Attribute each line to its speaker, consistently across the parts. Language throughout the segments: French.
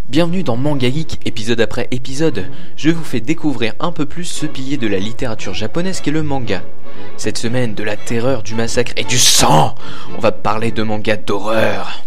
Speaker 1: Bienvenue dans Manga Geek, épisode après épisode. Je vous fais découvrir un peu plus ce pilier de la littérature japonaise qu'est le manga. Cette semaine, de la terreur, du massacre et du sang, on va parler de manga d'horreur.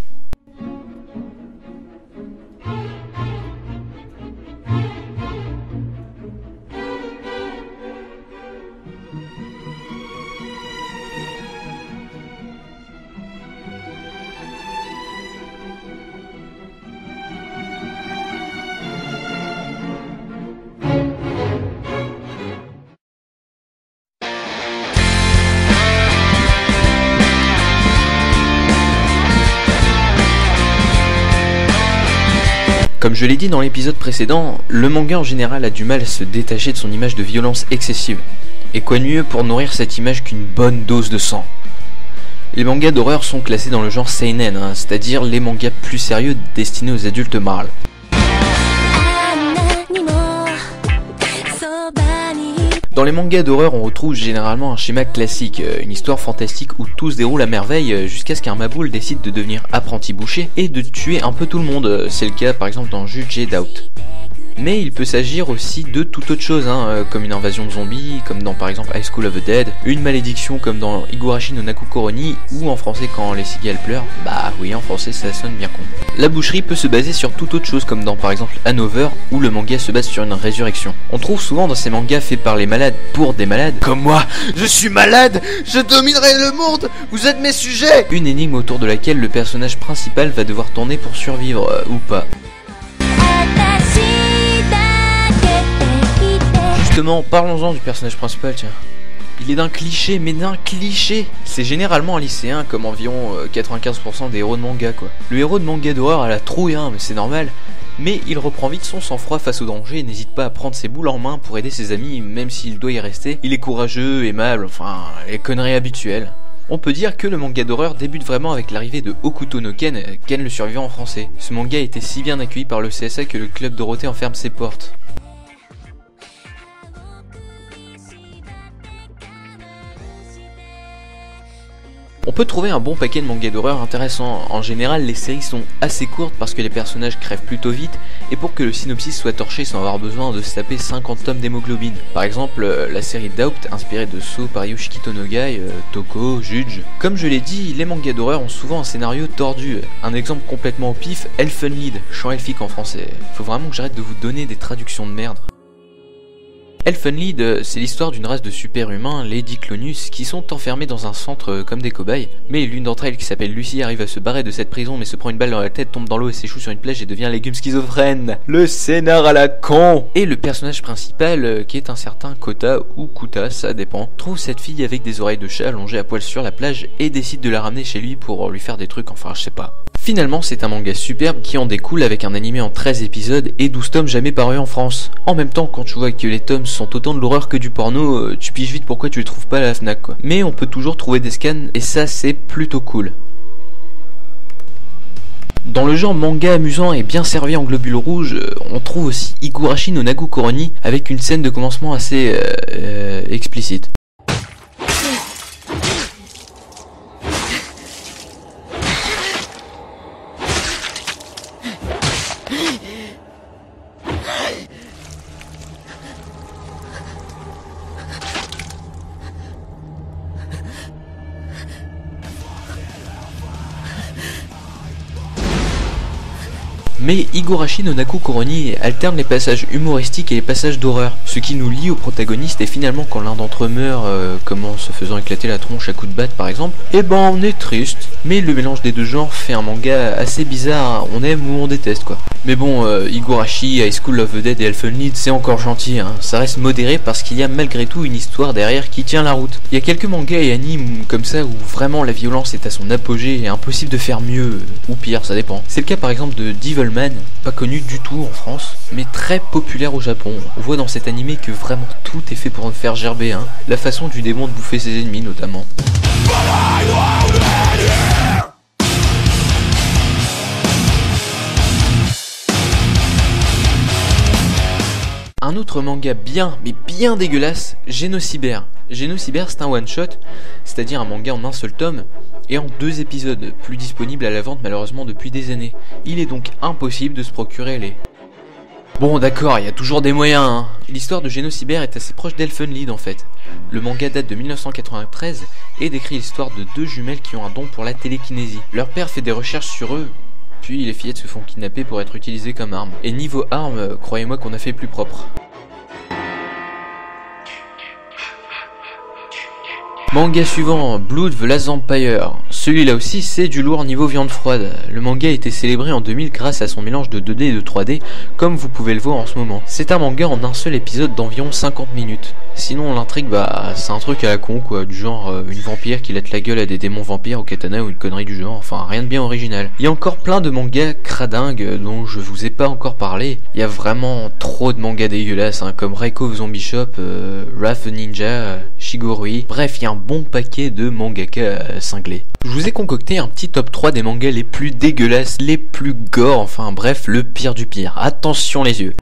Speaker 1: Comme je l'ai dit dans l'épisode précédent, le manga en général a du mal à se détacher de son image de violence excessive. Et quoi de mieux pour nourrir cette image qu'une bonne dose de sang? Les mangas d'horreur sont classés dans le genre seinen, c'est-à-dire les mangas plus sérieux destinés aux adultes mâles. Dans les mangas d'horreur, on retrouve généralement un schéma classique, une histoire fantastique où tout se déroule à merveille jusqu'à ce qu'un maboule décide de devenir apprenti boucher et de tuer un peu tout le monde. C'est le cas par exemple dans Judged Out. Mais il peut s'agir aussi de toute autre chose, comme une invasion de zombies, comme dans par exemple High School of the Dead, une malédiction comme dans Higurashi no Naku Koroni, ou en français quand les cigales pleurent, bah oui en français ça sonne bien con. La boucherie peut se baser sur toute autre chose comme dans par exemple Hanover, où le manga se base sur une résurrection. On trouve souvent dans ces mangas faits par les malades pour des malades, comme moi, je suis malade, je dominerai le monde, vous êtes mes sujets, une énigme autour de laquelle le personnage principal va devoir tourner pour survivre, ou pas. Justement, parlons-en du personnage principal, tiens. Il est d'un cliché, mais d'un cliché. C'est généralement un lycéen, comme environ 95% des héros de manga, quoi. Le héros de manga d'horreur a la trouille, mais c'est normal. Mais il reprend vite son sang-froid face au danger et n'hésite pas à prendre ses boules en main pour aider ses amis, même s'il doit y rester. Il est courageux, aimable, enfin, les conneries habituelles. On peut dire que le manga d'horreur débute vraiment avec l'arrivée de Hokuto no Ken, Ken le survivant en français. Ce manga a été si bien accueilli par le CSA que le club Dorothée enferme ses portes. On peut trouver un bon paquet de mangas d'horreur intéressants. En général, les séries sont assez courtes parce que les personnages crèvent plutôt vite et pour que le synopsis soit torché sans avoir besoin de se taper 50 tomes d'hémoglobine. Par exemple, la série Doubt, inspirée de Saw par Yoshiki Tonogai, Toko, Judge. Comme je l'ai dit, les mangas d'horreur ont souvent un scénario tordu. Un exemple complètement au pif, Elfen Lied, chant elfique en français. Faut vraiment que j'arrête de vous donner des traductions de merde. Elfen Lied, c'est l'histoire d'une race de super-humains, les Diclonus, qui sont enfermés dans un centre comme des cobayes. Mais l'une d'entre elles, qui s'appelle Lucie, arrive à se barrer de cette prison mais se prend une balle dans la tête, tombe dans l'eau et s'échoue sur une plage et devient un légume schizophrène. Le scénar à la con. Et le personnage principal, qui est un certain Kota ou Kuta, ça dépend, trouve cette fille avec des oreilles de chat allongée à poil sur la plage et décide de la ramener chez lui pour lui faire des trucs, enfin je sais pas. Finalement, c'est un manga superbe qui en découle avec un animé en 13 épisodes et 12 tomes jamais parus en France. En même temps, quand tu vois que les tomes sont autant de l'horreur que du porno, tu piges vite pourquoi tu les trouves pas à la Fnac, quoi. Mais on peut toujours trouver des scans et ça c'est plutôt cool. Dans le genre manga amusant et bien servi en globules rouges, on trouve aussi Higurashi no Naku Koroni avec une scène de commencement assez explicite. Mais Higurashi no Naku Koroni alterne les passages humoristiques et les passages d'horreur. Ce qui nous lie au protagoniste et finalement quand l'un d'entre eux meurt, comme en se faisant éclater la tronche à coups de batte par exemple, eh ben on est triste. Mais le mélange des deux genres fait un manga assez bizarre, on aime ou on déteste quoi. Mais bon, Higurashi, High School of the Dead et Elfen Lied c'est encore gentil, ça reste modéré parce qu'il y a malgré tout une histoire derrière qui tient la route. Il y a quelques mangas et animes comme ça où vraiment la violence est à son apogée et impossible de faire mieux, ou pire, ça dépend. C'est le cas par exemple de Devilman, pas connu du tout en France, mais très populaire au Japon. On voit dans cet animé que vraiment tout est fait pour nous faire gerber, la façon du démon de bouffer ses ennemis notamment. Un autre manga bien, mais bien dégueulasse, Génocyber. Génocyber, c'est un one-shot, c'est-à-dire un manga en un seul tome, et en 2 épisodes, plus disponible à la vente malheureusement depuis des années. Il est donc impossible de se procurer les... Bon d'accord, il y a toujours des moyens, hein. L'histoire de Génocyber est assez proche d'Elfenlied en fait. Le manga date de 1993 et décrit l'histoire de 2 jumelles qui ont un don pour la télékinésie. Leur père fait des recherches sur eux, puis les fillettes se font kidnapper pour être utilisées comme armes. Et niveau armes, croyez-moi qu'on a fait plus propre. Manga suivant, Blood the Last Vampire. Celui-là aussi, c'est du lourd niveau viande froide. Le manga a été célébré en 2000 grâce à son mélange de 2D et de 3D, comme vous pouvez le voir en ce moment. C'est un manga en un seul épisode d'environ 50 minutes. Sinon, l'intrigue, c'est un truc à la con, quoi, du genre une vampire qui lète la gueule à des démons vampires au katana ou une connerie du genre, enfin rien de bien original. Il y a encore plein de mangas cradingues dont je vous ai pas encore parlé. Il y a vraiment trop de mangas dégueulasses, hein, comme Raiko the Zombie Shop, Wrath the Ninja, Shigorui. Bref, il y a un bon paquet de mangaka cinglés. Je vous ai concocté un petit top 3 des mangas les plus dégueulasses, les plus gore, enfin bref, le pire du pire. Attention les yeux.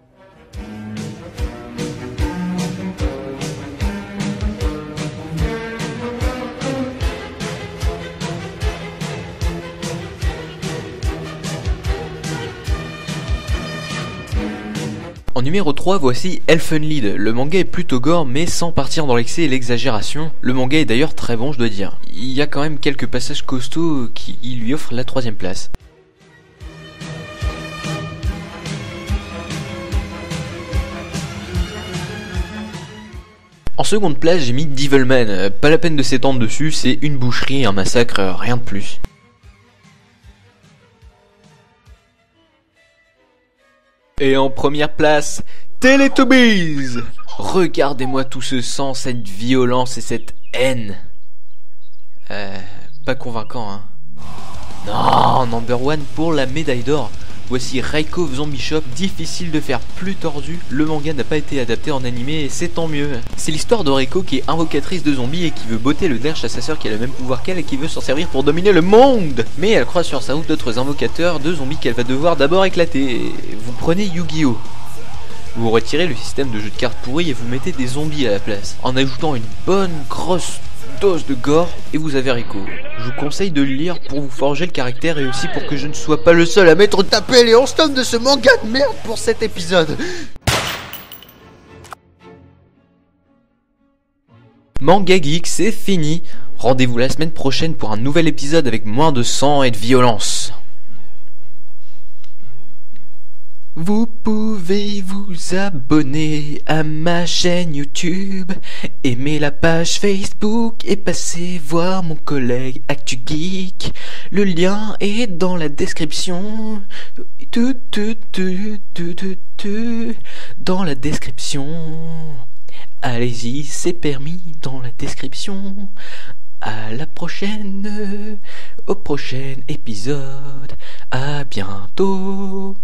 Speaker 1: En numéro 3, voici Elfenlied. Le manga est plutôt gore, mais sans partir dans l'excès et l'exagération. Le manga est d'ailleurs très bon, je dois dire. Il y a quand même quelques passages costauds qui lui offrent la 3ème place. En seconde place, j'ai mis Devilman. Pas la peine de s'étendre dessus, c'est une boucherie, un massacre, rien de plus. Et en première place, Teletubbies. Regardez-moi tout ce sang, cette violence et cette haine. Pas convaincant, hein. Non, number 1 pour la médaille d'or. Voici Raiko the Zombie Shop, difficile de faire plus tordu. Le manga n'a pas été adapté en animé et c'est tant mieux. C'est l'histoire de Raiko qui est invocatrice de zombies et qui veut botter le derche à sa sœur qui a le même pouvoir qu'elle et qui veut s'en servir pour dominer le monde. Mais elle croise sur sa route d'autres invocateurs de zombies qu'elle va devoir d'abord éclater. Vous prenez Yu-Gi-Oh! Vous retirez le système de jeu de cartes pourri et vous mettez des zombies à la place, en ajoutant une bonne grosse dose de gore, et vous avez Raiko. Je vous conseille de le lire pour vous forger le caractère et aussi pour que je ne sois pas le seul à m'être tapé les 11 tomes de ce manga de merde pour cet épisode. Manga Geek, c'est fini. Rendez-vous la semaine prochaine pour un nouvel épisode avec moins de sang et de violence. Vous pouvez vous abonner à ma chaîne YouTube, aimer la page Facebook et passer voir mon collègue ActuGeek. Le lien est dans la description. Dans la description. Allez-y, c'est permis dans la description. À la prochaine, au prochain épisode. À bientôt.